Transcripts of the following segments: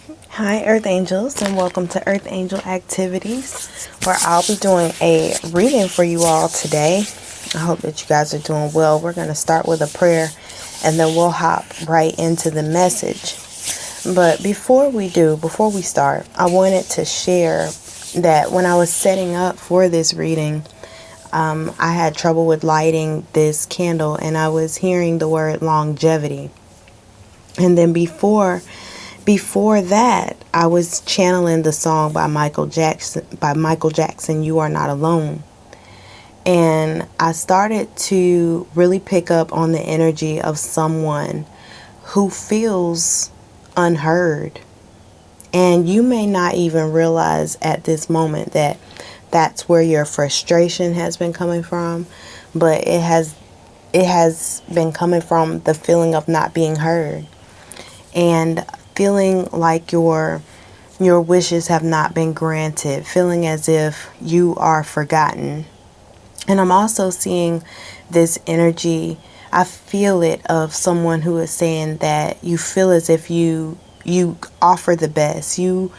Hi, Earth Angels, and welcome to Earth Angel Activities, where I'll be doing a reading for you all today. I hope that you guys are doing well. We're going to start with a prayer, and then we'll hop right into the message. But before we start, I wanted to share that when I was setting up for this reading, I had trouble with lighting this candle, and I was hearing the word longevity. And then before that, I was channeling the song by Michael Jackson, You Are Not Alone. And I started to really pick up on the energy of someone who feels unheard. And you may not even realize at this moment that that's where your frustration has been coming from, but it has been coming from the feeling of not being heard. And feeling like your wishes have not been granted, feeling as if you are forgotten. And I'm also seeing this energy, I feel it, of someone who is saying that you feel as if you offer the best. You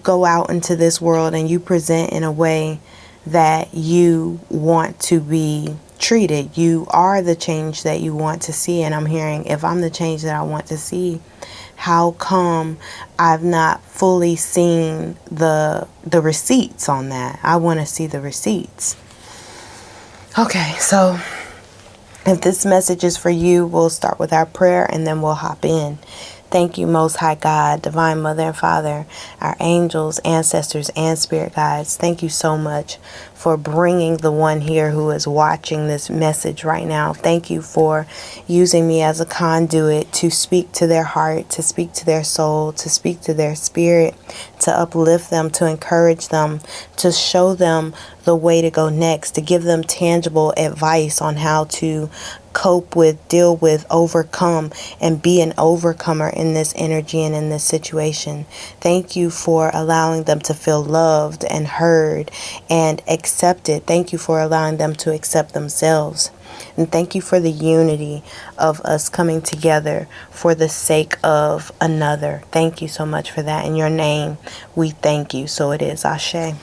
go out into this world and you present in a way that you want to be treated. You are the change that you want to see. And I'm hearing, if I'm the change that I want to see, how come I've not fully seen the receipts on that? I want to see the receipts. Okay, so if this message is for you, we'll start with our prayer and then we'll hop in. Thank you, Most High God, Divine Mother and Father, our angels, ancestors, and spirit guides. Thank you so much for bringing the one here who is watching this message right now. Thank you for using me as a conduit to speak to their heart, to speak to their soul, to speak to their spirit, to uplift them, to encourage them, to show them the way to go next, to give them tangible advice on how to cope with, deal with, overcome, and be an overcomer in this energy and in this situation. Thank you for allowing them to feel loved and heard and accepted. Thank you for allowing them to accept themselves. And thank you for the unity of us coming together for the sake of another. Thank you so much for that. In your name, we thank you. So it is. Ashe.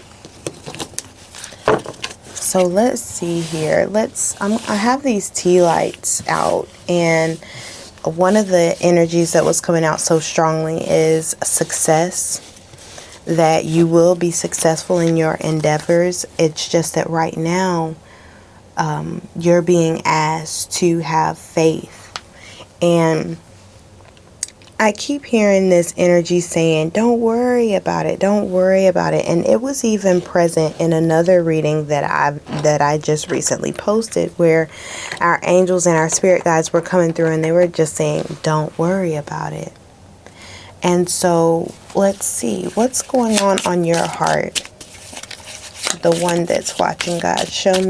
So let's see here. I have these tea lights out, and one of the energies that was coming out so strongly is success, that you will be successful in your endeavors. It's just that right now, you're being asked to have faith. And I keep hearing this energy saying, don't worry about it. Don't worry about it. And it was even present in another reading that I just recently posted, where our angels and our spirit guides were coming through and they were just saying, don't worry about it. And so let's see what's going on your heart. The one that's watching, God, show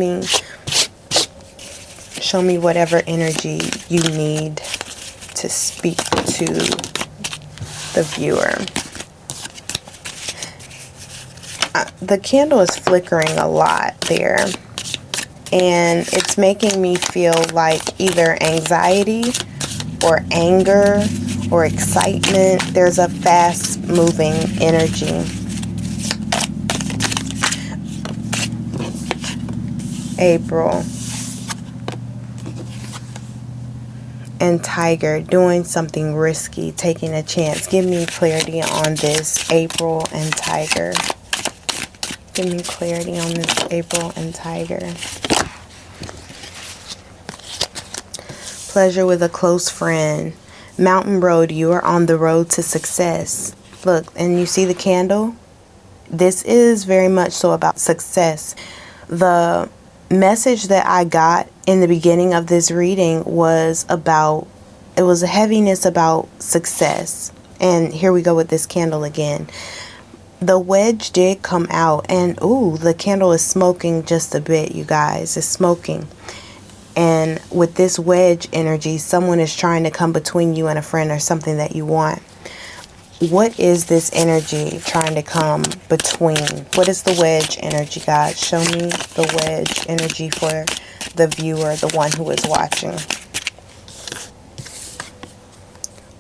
me whatever energy you need to speak to the viewer. The candle is flickering a lot there, and it's making me feel like either anxiety or anger or excitement. There's a fast moving energy. April and Tiger, doing something risky, taking a chance. Give me clarity on this, April and Tiger. Give me clarity on this, April and Tiger. Pleasure with a close friend. Mountain road, you are on the road to success. Look, and you see the candle? This is very much so about success. The message that I got in the beginning of this reading was a heaviness about success. And here we go with this candle again. The wedge did come out, and ooh, the candle is smoking just a bit, you guys. It's smoking. And with this wedge energy, someone is trying to come between you and a friend or something that you want. What is this energy trying to come between? What is the wedge energy, God? Show me the wedge energy for the viewer, the one who is watching.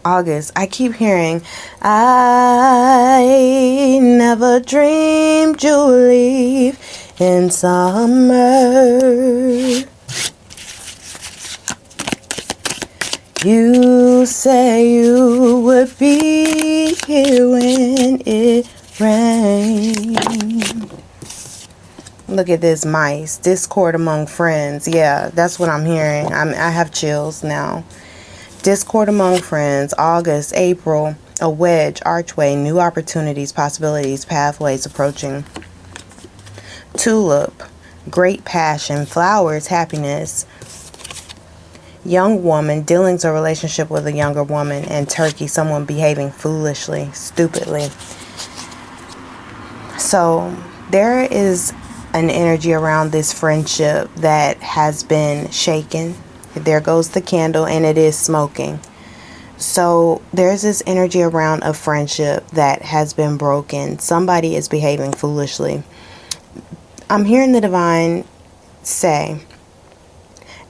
August. I keep hearing, I never dreamed you'd leave in summer. You say you would be here when it rains. Look at this, mice. Discord among friends. Yeah, that's what I'm hearing. I have chills now. Discord among friends. August, April. A wedge, archway, new opportunities, possibilities, pathways approaching. Tulip. Great passion. Flowers, happiness. Young woman, dealings or relationship with a younger woman. And turkey, someone behaving foolishly, stupidly. So there is an energy around this friendship that has been shaken. There goes the candle, and it is smoking. So there's this energy around a friendship that has been broken. Somebody is behaving foolishly. I'm hearing the divine say,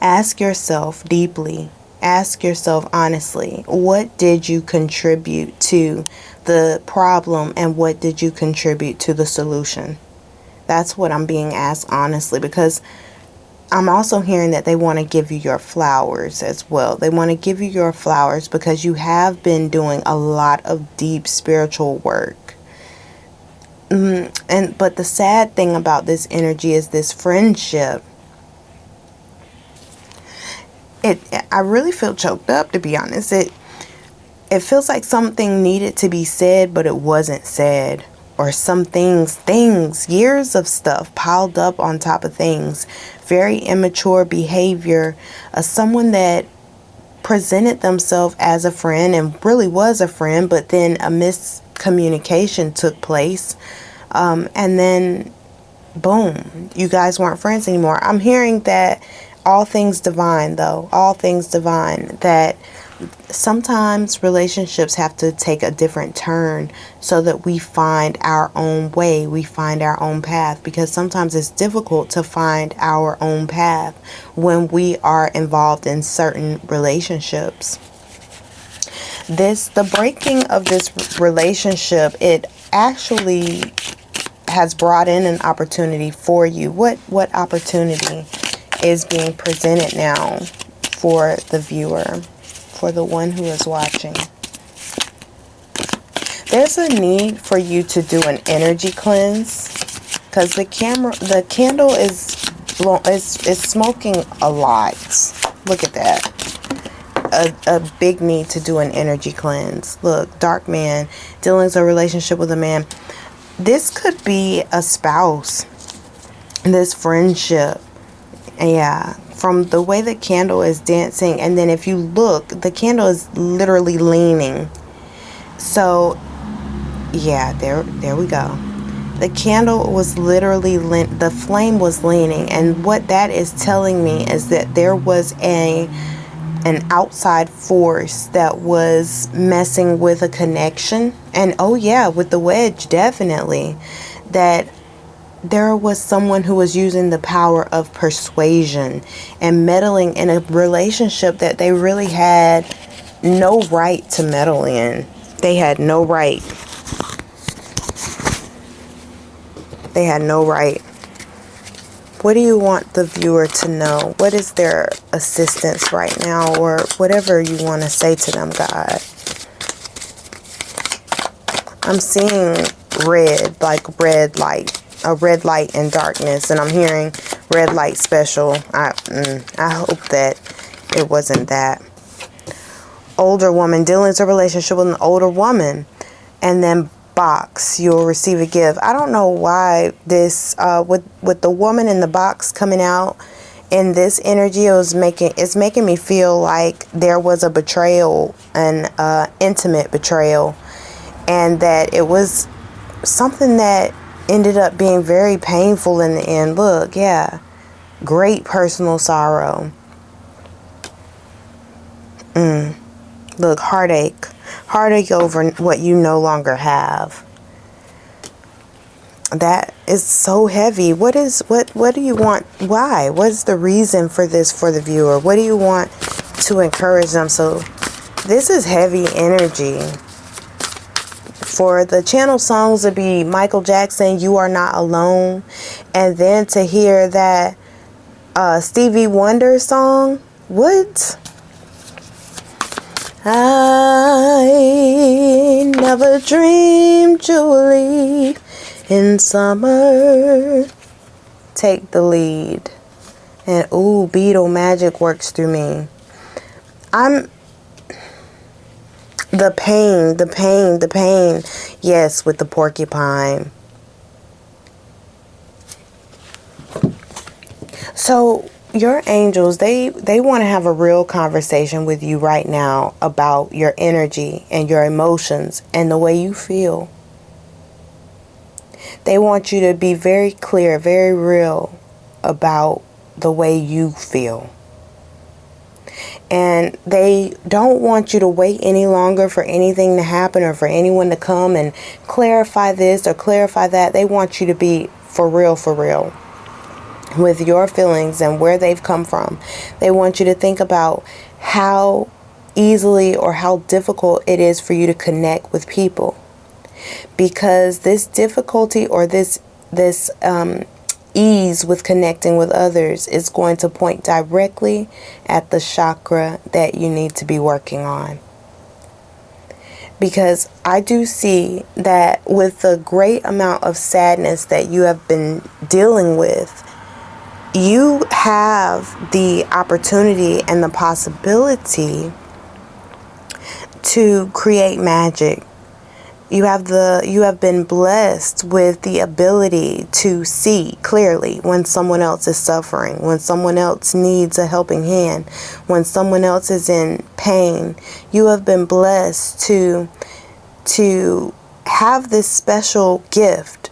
ask yourself deeply, ask yourself honestly, what did you contribute to the problem and what did you contribute to the solution? That's what I'm being asked honestly, because I'm also hearing that they want to give you your flowers as well. They want to give you your flowers because you have been doing a lot of deep spiritual work. But the sad thing about this energy is this friendship. I really feel choked up, to be honest. It feels like something needed to be said, but it wasn't said. Or some things, years of stuff piled up on top of things. Very immature behavior. Someone that presented themselves as a friend and really was a friend, but then a miscommunication took place. And then, boom, you guys weren't friends anymore. I'm hearing that all things divine, though. All things divine. That sometimes relationships have to take a different turn so that we find our own way, we find our own path, because sometimes it's difficult to find our own path when we are involved in certain relationships. The breaking of this relationship, it actually has brought in an opportunity for you. What opportunity is being presented now for the viewer? For the one who is watching. There's a need for you to do an energy cleanse because the candle is smoking a lot. Look at that. A big need to do an energy cleanse. Look, dark man, dealings or relationship with a man. This could be a spouse. This friendship. Yeah. From the way the candle is dancing, and then if you look, the candle is literally leaning. So yeah, there we go. The candle was literally the flame was leaning, and what that is telling me is that there was an outside force that was messing with a connection. And oh yeah, with the wedge, definitely, that there was someone who was using the power of persuasion and meddling in a relationship that they really had no right to meddle in. They had no right. They had no right. What do you want the viewer to know? What is their assistance right now, or whatever you want to say to them, God? I'm seeing red, like red light. A red light in darkness, and I'm hearing red light special. I hope that it wasn't that. Older woman, dealings or relationship with an older woman, and then box, you'll receive a gift. I don't know why this with the woman in the box coming out in this energy, it's making me feel like there was a betrayal, an intimate betrayal, and that it was something that ended up being very painful in the end. Look, yeah. Great personal sorrow. Look, heartache. Heartache over what you no longer have. That is so heavy. What do you want? Why? What is the reason for this for the viewer? What do you want to encourage them? So This is heavy energy. For the channel songs to be Michael Jackson, You Are Not Alone, and then to hear that Stevie Wonder song, what? I never dreamed you would leave in summer. Take the lead. And ooh, Beatle magic works through me. The pain. Yes, with the porcupine. So your angels, they want to have a real conversation with you right now about your energy and your emotions and the way you feel. They want you to be very clear, very real about the way you feel. And they don't want you to wait any longer for anything to happen or for anyone to come and clarify this or clarify that. They want you to be for real with your feelings and where they've come from. They want you to think about how easily or how difficult it is for you to connect with people. Because this difficulty or this ease with connecting with others is going to point directly at the chakra that you need to be working on. Because I do see that with the great amount of sadness that you have been dealing with, you have the opportunity and the possibility to create magic. You have been blessed with the ability to see clearly when someone else is suffering, when someone else needs a helping hand, when someone else is in pain. You have been blessed to have this special gift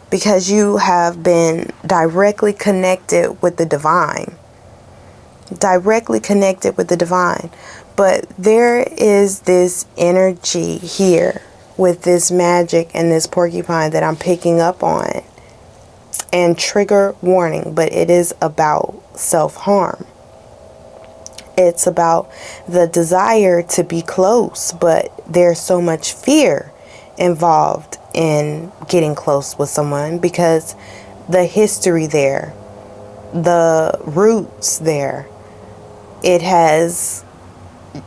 because you have been directly connected with the divine. Directly connected with the divine. But there is this energy here with this magic and this porcupine that I'm picking up on. And trigger warning, but it is about self-harm. It's about the desire to be close, but there's so much fear involved in getting close with someone because the history there, the roots there, it has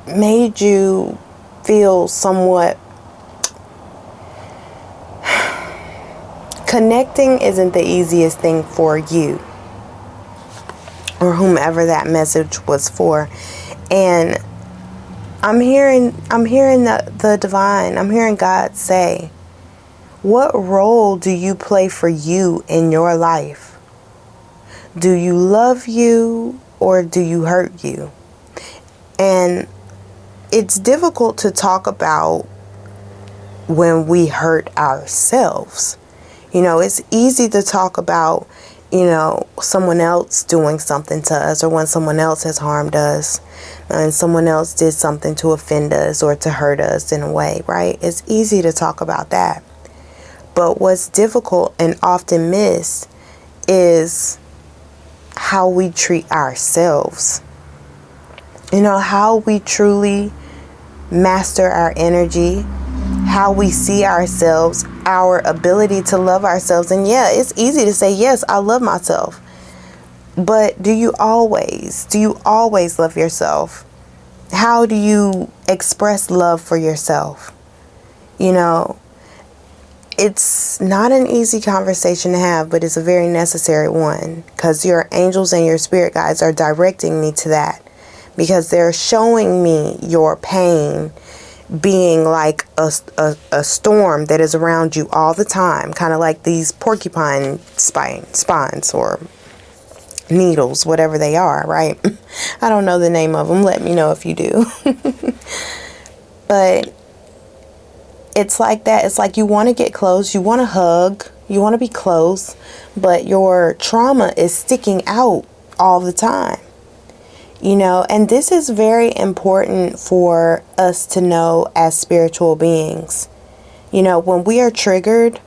made you feel somewhat. Connecting isn't the easiest thing for you or whomever that message was for. And I'm hearing the divine, I'm hearing God say, what role do you play for you in your life? Do you love you or do you hurt you? And it's difficult to talk about when we hurt ourselves. You know, it's easy to talk about, someone else doing something to us or when someone else has harmed us and someone else did something to offend us or to hurt us in a way, right? It's easy to talk about that. But what's difficult and often missed is how we treat ourselves. How we truly master our energy, how we see ourselves, our ability to love ourselves. And yeah, it's easy to say, yes, I love myself. But do you always love yourself? How do you express love for yourself? It's not an easy conversation to have, but it's a very necessary one because your angels and your spirit guides are directing me to that because they're showing me your pain being like a storm that is around you all the time, kind of like these porcupine spines or needles, whatever they are, right? I don't know the name of them. Let me know if you do. But it's like that. It's like you want to get close, you want to hug, you want to be close, but your trauma is sticking out all the time. And this is very important for us to know as spiritual beings. When we are triggered,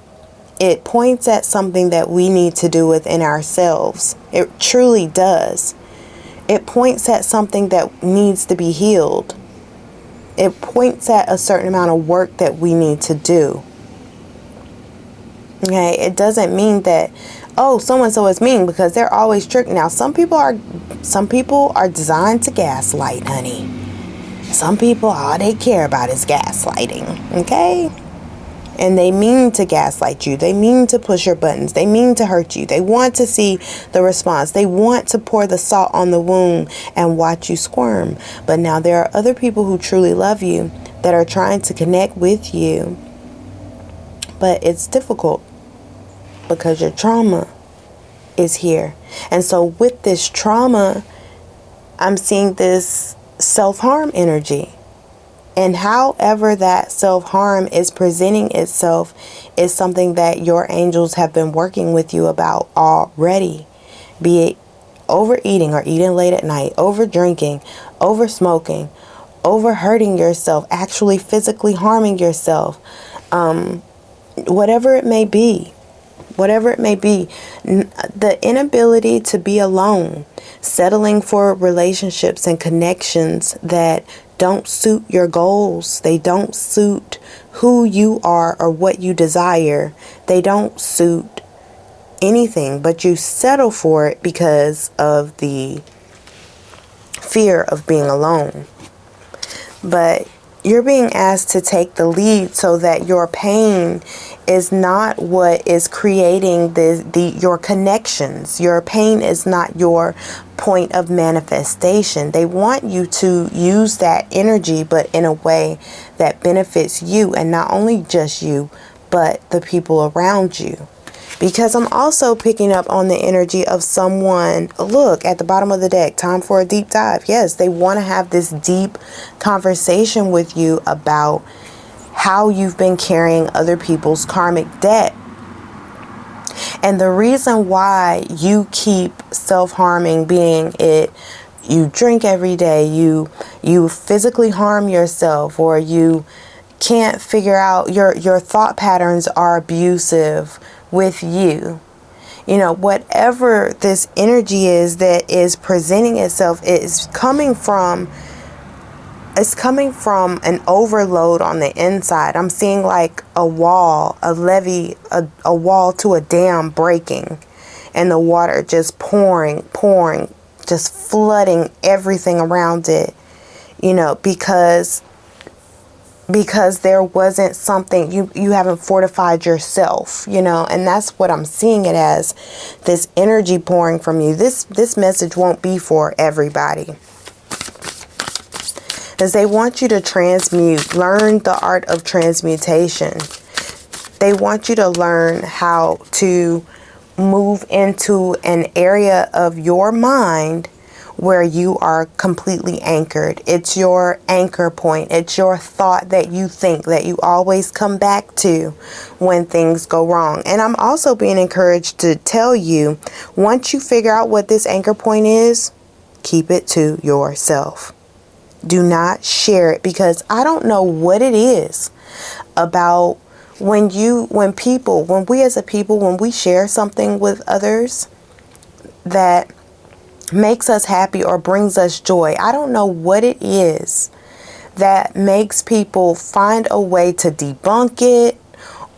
it points at something that we need to do within ourselves. It truly does. It points at something that needs to be healed. It points at a certain amount of work that we need to do. Okay, it doesn't mean that, oh, so and so is mean, because they're always tricked. Now, some people are designed to gaslight, honey. Some people, all they care about is gaslighting. Okay? And they mean to gaslight you. They mean to push your buttons. They mean to hurt you. They want to see the response. They want to pour the salt on the wound and watch you squirm. But now there are other people who truly love you that are trying to connect with you. But it's difficult because your trauma is here. And so with this trauma, I'm seeing this self-harm energy. And however that self-harm is presenting itself is something that your angels have been working with you about already. Be it overeating or eating late at night, over drinking, over smoking, over hurting yourself, actually physically harming yourself, whatever it may be. Whatever it may be, the inability to be alone, settling for relationships and connections that don't suit your goals. They don't suit who you are or what you desire. They don't suit anything, but you settle for it because of the fear of being alone. But you're being asked to take the lead so that your pain is not what is creating your connections. Your pain is not your point of manifestation. They want you to use that energy, but in a way that benefits you, and not only just you, but the people around you. Because I'm also picking up on the energy of someone, look, at the bottom of the deck, time for a deep dive. Yes, they want to have this deep conversation with you about how you've been carrying other people's karmic debt. And the reason why you keep self-harming, being it you drink every day, you physically harm yourself, or you can't figure out, your thought patterns are abusive with you. You know, whatever this energy is that is presenting itself, it's coming from an overload on the inside. I'm seeing like a wall, a levee, a wall to a dam breaking, and the water just pouring, just flooding everything around it, you know, because there wasn't something, you haven't fortified yourself, you know, and that's what I'm seeing it as, this energy pouring from you. This message won't be for everybody, because they want you to transmute, learn the art of transmutation. They want you to learn how to move into an area of your mind where you are completely anchored. It's your anchor point. It's your thought that you think, that you always come back to when things go wrong. And I'm also being encouraged to tell you, once you figure out what this anchor point is, keep it to yourself. Do not share it, because I don't know what it is about when we as a people, when we share something with others that makes us happy or brings us joy. I don't know what it is that makes people find a way to debunk it,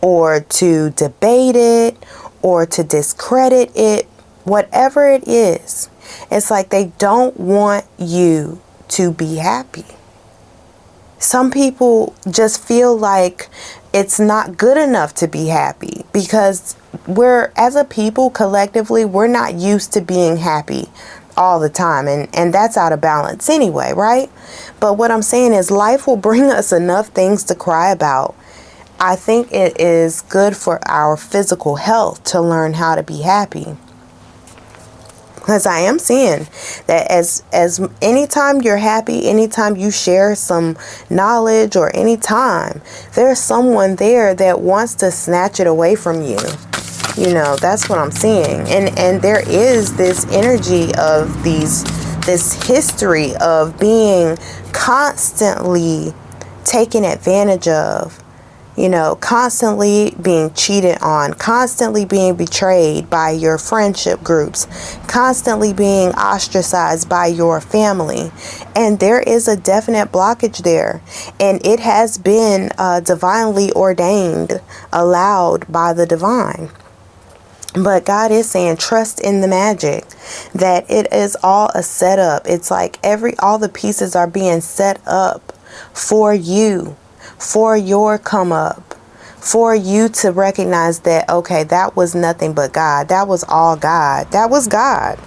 or to debate it, or to discredit it. Whatever it is, it's like they don't want you to be happy. Some people just feel like it's not good enough to be happy, because as a people, collectively, we're not used to being happy all the time, and that's out of balance anyway, right? But what I'm saying is, life will bring us enough things to cry about. I think it is good for our physical health to learn how to be happy, because I am seeing that as anytime you're happy, anytime you share some knowledge, or anytime there's someone there that wants to snatch it away from you. You know, that's what I'm seeing. And there is this energy of this history of being constantly taken advantage of. constantly being cheated on, constantly being betrayed by your friendship groups, constantly being ostracized by your family. And there is a definite blockage there. And it has been divinely ordained, allowed by the divine. But God is saying, trust in the magic, that it is all a setup. It's like all the pieces are being set up for you, for your come up, for you to recognize that, okay, that was nothing but God. That was all God. That was God.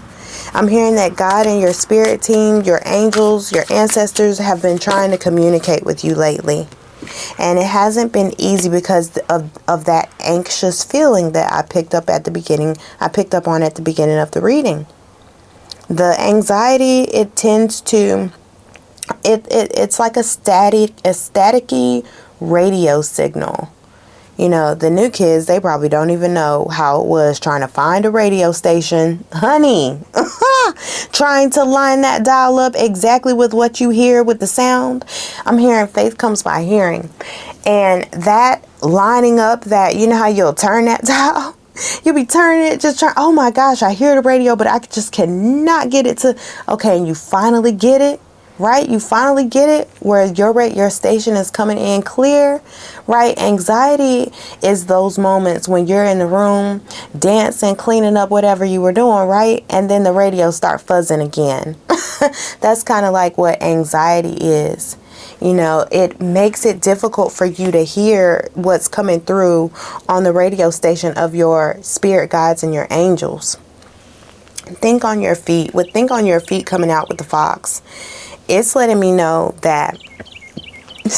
I'm hearing that God and your spirit team, your angels, your ancestors have been trying to communicate with you lately. And it hasn't been easy because of that anxious feeling that I picked up at the beginning. I picked up on at the beginning of the reading. The anxiety, it tends to, it's like a staticky radio signal. The new kids, they probably don't even know how it was trying to find a radio station. Honey, trying to line that dial up exactly with what you hear with the sound. I'm hearing faith comes by hearing. And that lining up, that, how you'll turn that dial? You'll be turning it, just trying, oh my gosh, I hear the radio, but I just cannot get it to, okay, and you finally get it. Right? You finally get it where your station is coming in clear, right? Anxiety is those moments when you're in the room dancing, cleaning up whatever you were doing, right? And then the radio start fuzzing again. That's kind of like what anxiety is. It makes it difficult for you to hear what's coming through on the radio station of your spirit guides and your angels. Think on your feet. Think on your feet coming out with the fox. It's letting me know that,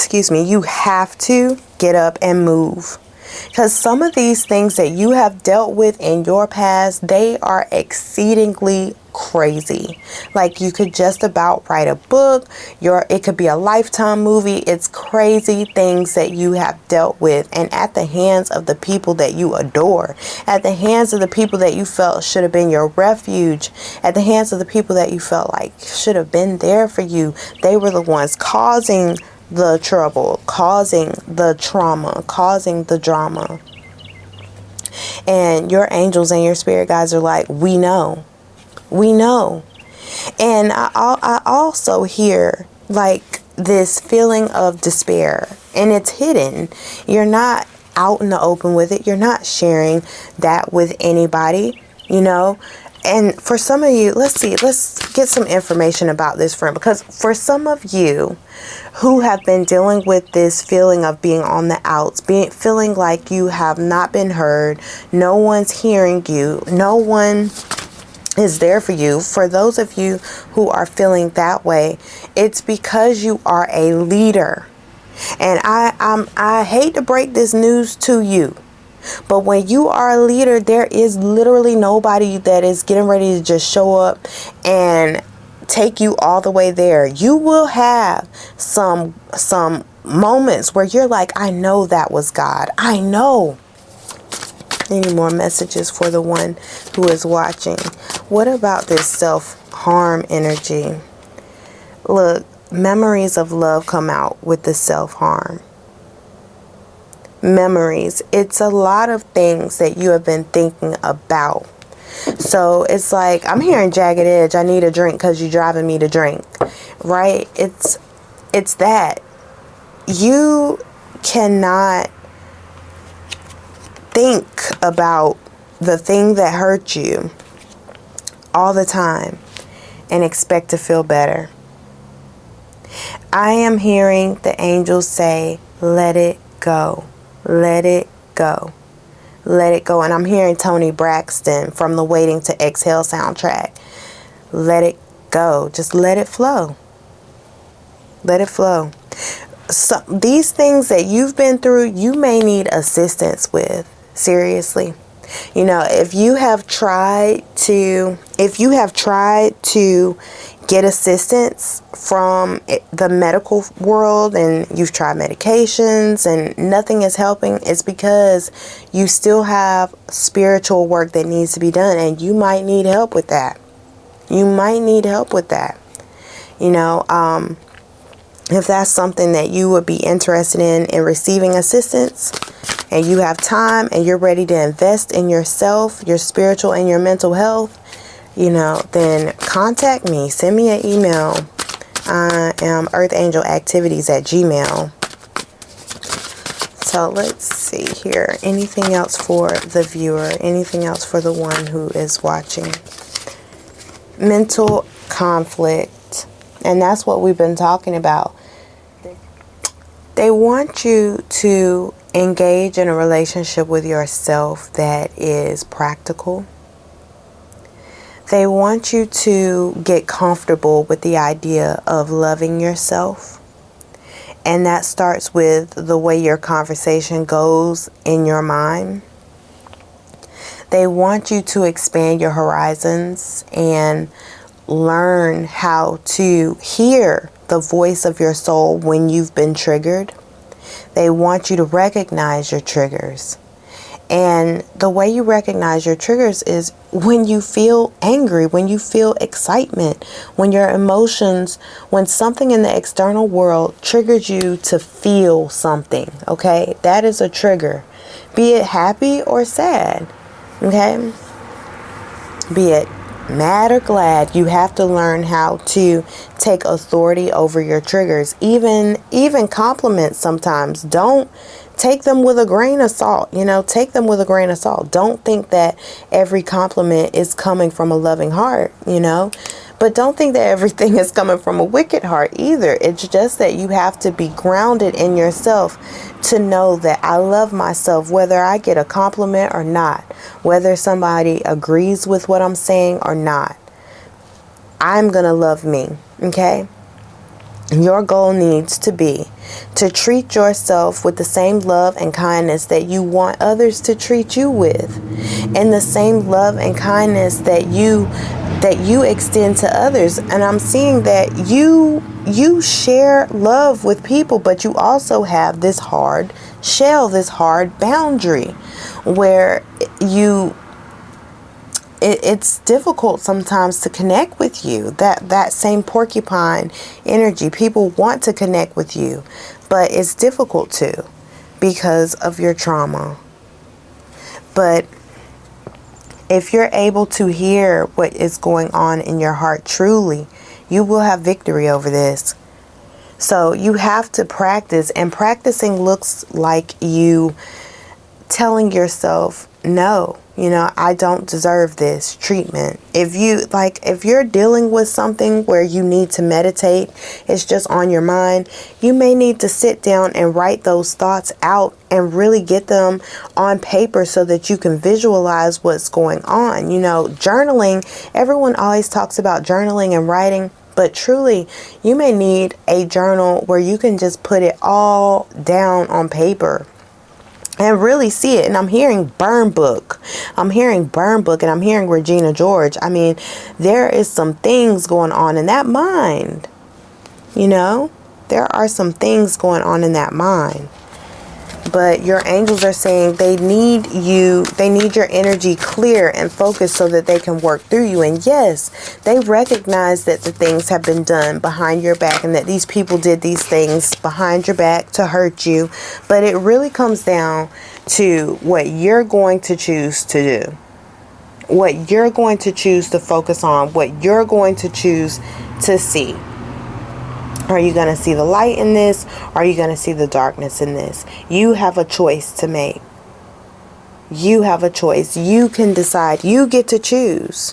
you have to get up and move. Because some of these things that you have dealt with in your past, they are exceedingly crazy. Like, you could just about write a book. It could be a Lifetime movie. It's crazy things that you have dealt with, and at the hands of the people that you adore, at the hands of the people that you felt should have been your refuge, at the hands of the people that you felt like should have been there for you. They were the ones causing the trouble, causing the trauma, causing the drama. And your angels and your spirit guides are like, we know. And I also hear like this feeling of despair, and it's hidden. You're not out in the open with it. You're not sharing that with anybody, And for some of you, let's get some information about this friend, because for some of you who have been dealing with this feeling of being on the outs, feeling like you have not been heard, no one's hearing you, no one is there for you. For those of you who are feeling that way, it's because you are a leader. And I hate to break this news to you, but when you are a leader, there is literally nobody that is getting ready to just show up and take you all the way there. You will have some moments where you're like, I know that was God. I know. Any more messages for the one who is watching? What about this self-harm energy? Look, memories of love come out with the self-harm. Memories. It's a lot of things that you have been thinking about. So it's like, I'm hearing jagged edge. I need a drink because you're driving me to drink. Right? It's that. You cannot think about the thing that hurt you all the time and expect to feel better. I am hearing the angels say, let it go. Let it go. Let it go. And I'm hearing Toni Braxton from the Waiting to Exhale soundtrack. Let it go. Just let it flow. Let it flow. So these things that you've been through, you may need assistance with. Seriously. If you have tried to get assistance from the medical world and you've tried medications and nothing is helping, it's because you still have spiritual work that needs to be done, and you might need help with that. If that's something that you would be interested in receiving assistance, and you have time and you're ready to invest in yourself, your spiritual and your mental health, then contact me. Send me an email. I am earthangelactivities@gmail.com. So let's see here. Anything else for the viewer? Anything else for the one who is watching? Mental conflict. And that's what we've been talking about. They want you to engage in a relationship with yourself that is practical. They want you to get comfortable with the idea of loving yourself. And that starts with the way your conversation goes in your mind. They want you to expand your horizons and learn how to hear the voice of your soul when you've been triggered. They want you to recognize your triggers. And the way you recognize your triggers is when you feel angry, when you feel excitement, when your emotions, when something in the external world triggers you to feel something, okay? That is a trigger. Be it happy or sad, okay? Be it mad or glad, you have to learn how to take authority over your triggers. Even compliments sometimes. Don't take them with a grain of salt. Take them with a grain of salt. Don't think that every compliment is coming from a loving heart, But don't think that everything is coming from a wicked heart either. It's just that you have to be grounded in yourself to know that I love myself, whether I get a compliment or not, whether somebody agrees with what I'm saying or not. I'm going to love me, okay? Your goal needs to be to treat yourself with the same love and kindness that you want others to treat you with, and the same love and kindness that you extend to others. And I'm seeing that you share love with people, but you also have this hard shell, this hard boundary where it's difficult sometimes to connect with you. That same porcupine energy. People want to connect with you, but it's difficult to because of your trauma. But if you're able to hear what is going on in your heart truly, you will have victory over this. So you have to practice, and practicing looks like you telling yourself, no, I don't deserve this treatment. If you're dealing with something where you need to meditate, it's just on your mind, you may need to sit down and write those thoughts out and really get them on paper so that you can visualize what's going on. Journaling, everyone always talks about journaling and writing, but truly, you may need a journal where you can just put it all down on paper and really see it. And I'm hearing Burn Book. And I'm hearing Regina George. I mean, there is some things going on in that mind. There are some things going on in that mind. But your angels are saying they need your energy clear and focused so that they can work through you. And yes, they recognize that the things have been done behind your back and that these people did these things behind your back to hurt you. But it really comes down to what you're going to choose to do, what you're going to choose to focus on, what you're going to choose to see. Are you going to see the light in this? Or are you going to see the darkness in this? You have a choice to make. You have a choice. You can decide. You get to choose.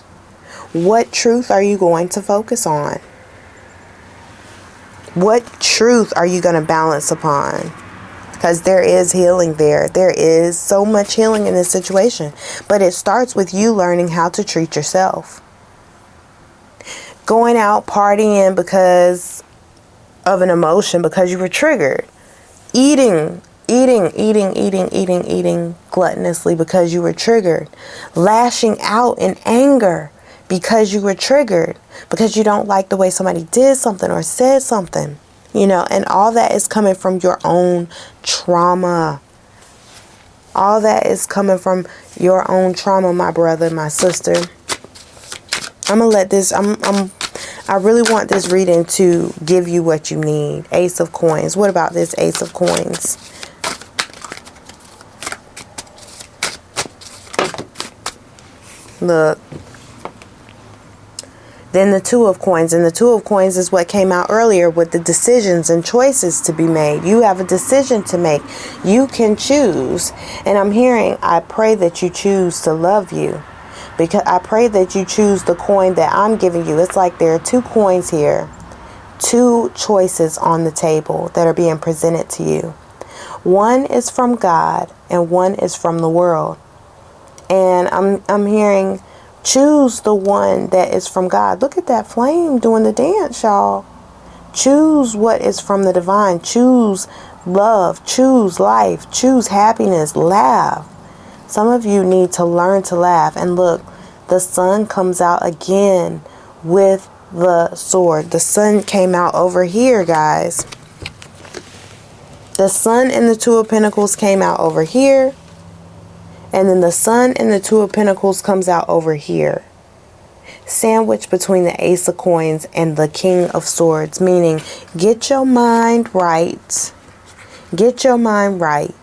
What truth are you going to focus on? What truth are you going to balance upon? Because there is healing there. There is so much healing in this situation. But it starts with you learning how to treat yourself. Going out partying because of an emotion, because you were triggered. Eating gluttonously because you were triggered. Lashing out in anger because you were triggered, because you don't like the way somebody did something or said something, and all that is coming from your own trauma. All that is coming from your own trauma, my brother, my sister. I'm gonna let this, I really want this reading to give you what you need. Ace of Coins. What about this Ace of Coins? Look. Then the Two of Coins. And the Two of Coins is what came out earlier with the decisions and choices to be made. You have a decision to make. You can choose. And I'm hearing, I pray that you choose to love you. Because I pray that you choose the coin that I'm giving you. It's like there are two coins here. Two choices on the table that are being presented to you. One is from God and one is from the world. And I'm hearing, choose the one that is from God. Look at that flame doing the dance, y'all. Choose what is from the divine. Choose love. Choose life. Choose happiness. Laugh. Some of you need to learn to laugh. And look, the sun comes out again with the sword. The sun came out over here, guys. The sun and the Two of Pentacles came out over here. And then the sun and the Two of Pentacles comes out over here. Sandwiched between the Ace of Coins and the King of Swords. Meaning, get your mind right. Get your mind right.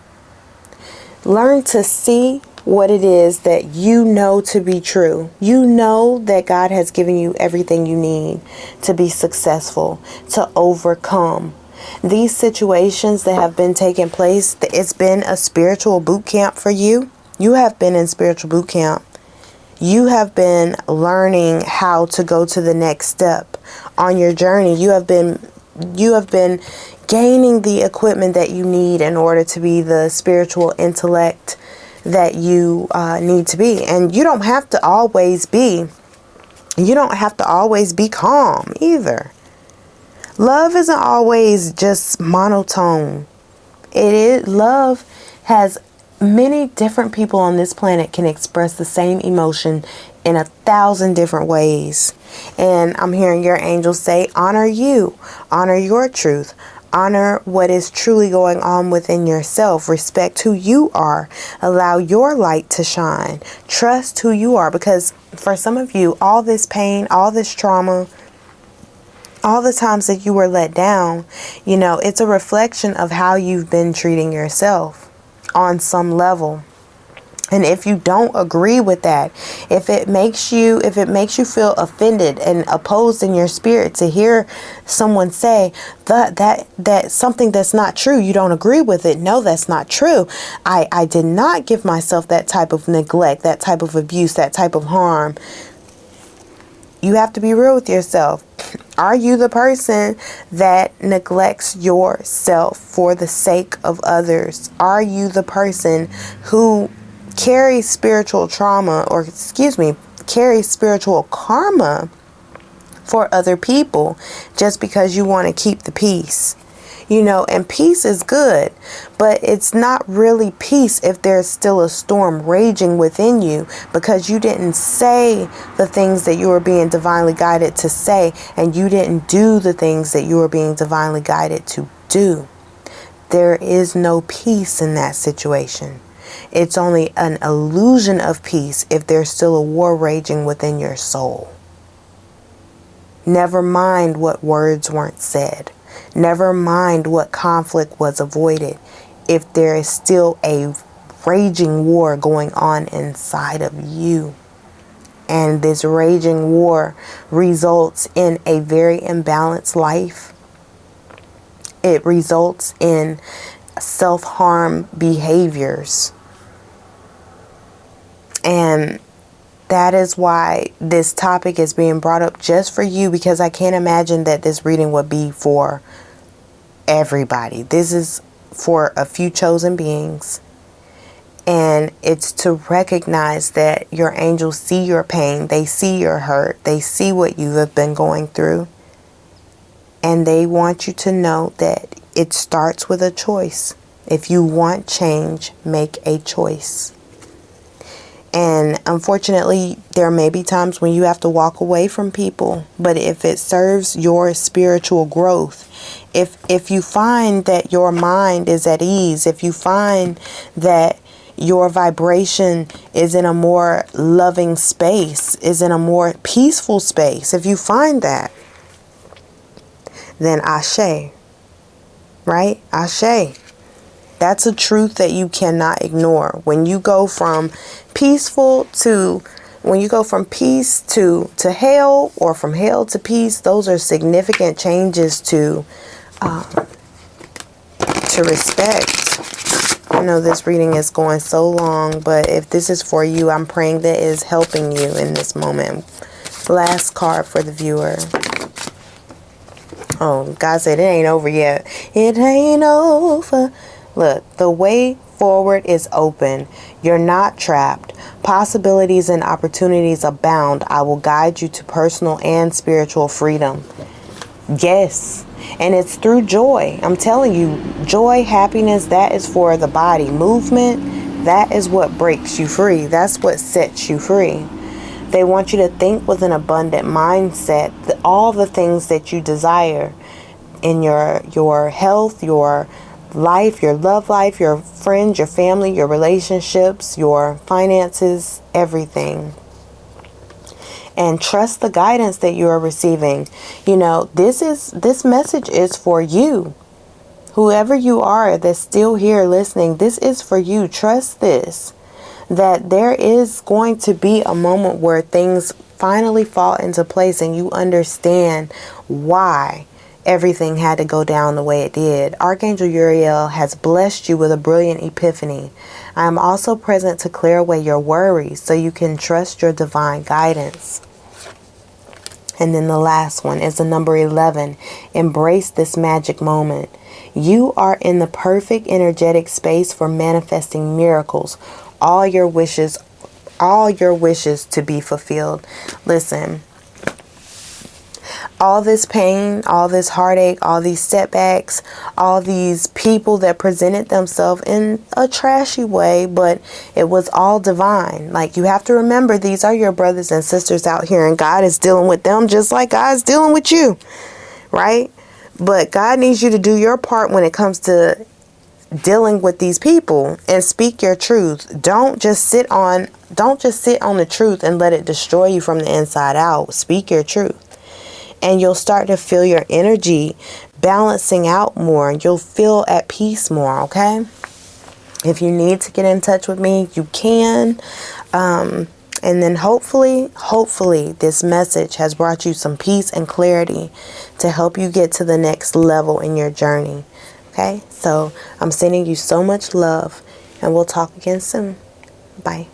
Learn to see what it is that you know to be true. You know that God has given you everything you need to be successful, to overcome. These situations that have been taking place, it's been a spiritual boot camp for you. You have been in spiritual boot camp. You have been learning how to go to the next step on your journey. You have been gaining the equipment that you need in order to be the spiritual intellect that you need to be. And you don't have to always be calm either. Love isn't always just monotone. Love has many different people on this planet can express the same emotion in 1,000 different ways. And I'm hearing your angels say, honor you, honor your truth, honor what is truly going on within yourself, respect who you are, allow your light to shine, trust who you are. Because for some of you, all this pain, all this trauma, all the times that you were let down, it's a reflection of how you've been treating yourself on some level. And if you don't agree with that, if it makes you feel offended and opposed in your spirit to hear someone say that something that's not true, you don't agree with it. No, that's not true. I did not give myself that type of neglect, that type of abuse, that type of harm. You have to be real with yourself. Are you the person that neglects yourself for the sake of others? Are you the person who carries spiritual trauma, carries spiritual karma for other people just because you want to keep the peace? And peace is good, but it's not really peace if there's still a storm raging within you because you didn't say the things that you were being divinely guided to say, and you didn't do the things that you were being divinely guided to do. There is no peace in that situation. It's only an illusion of peace if there's still a war raging within your soul. Never mind what words weren't said. Never mind what conflict was avoided. If there is still a raging war going on inside of you, and this raging war results in a very imbalanced life, it results in self-harm behaviors. And that is why this topic is being brought up just for you, because I can't imagine that this reading would be for everybody. This is for a few chosen beings. And it's to recognize that your angels see your pain. They see your hurt. They see what you have been going through. And they want you to know that it starts with a choice. If you want change, make a choice. And unfortunately, there may be times when you have to walk away from people. But if it serves your spiritual growth, if you find that your mind is at ease, if you find that your vibration is in a more loving space, is in a more peaceful space. If you find that, then ashe, right? Ashe. That's a truth that you cannot ignore. When you go from peaceful to, when you go from peace to hell, or from hell to peace, those are significant changes to respect. I know this reading is going so long, but if this is for you, I'm praying that it is helping you in this moment. Last card for the viewer. Oh, God said it ain't over yet. It ain't over. Look, the way forward is open. You're not trapped. Possibilities and opportunities abound. I will guide you to personal and spiritual freedom. Yes. And it's through joy. I'm telling you, joy, happiness, that is for the body. Movement, that is what breaks you free. That's what sets you free. They want you to think with an abundant mindset. All the things that you desire in your health, your life, your love life, your friends, your family, your relationships, your finances, everything. And trust the guidance that you are receiving. You know, this message is for you. Whoever you are that's still here listening, this is for you. Trust this, that there is going to be a moment where things finally fall into place and you understand why everything had to go down the way it did. Archangel Uriel has blessed you with a brilliant epiphany. I am also present to clear away your worries so you can trust your divine guidance. And then the last one is the number 11. Embrace this magic moment. You are in the perfect energetic space for manifesting miracles. All your wishes to be fulfilled. Listen. All this pain, all this heartache, all these setbacks, all these people that presented themselves in a trashy way, but it was all divine. Like, you have to remember, these are your brothers and sisters out here, and God is dealing with them just like God's dealing with you, right? But God needs you to do your part when it comes to dealing with these people and speak your truth. Don't just sit on the truth and let it destroy you from the inside out. Speak your truth. And you'll start to feel your energy balancing out more. And you'll feel at peace more, okay? If you need to get in touch with me, you can. And then hopefully, this message has brought you some peace and clarity to help you get to the next level in your journey. Okay? So I'm sending you so much love, and we'll talk again soon. Bye.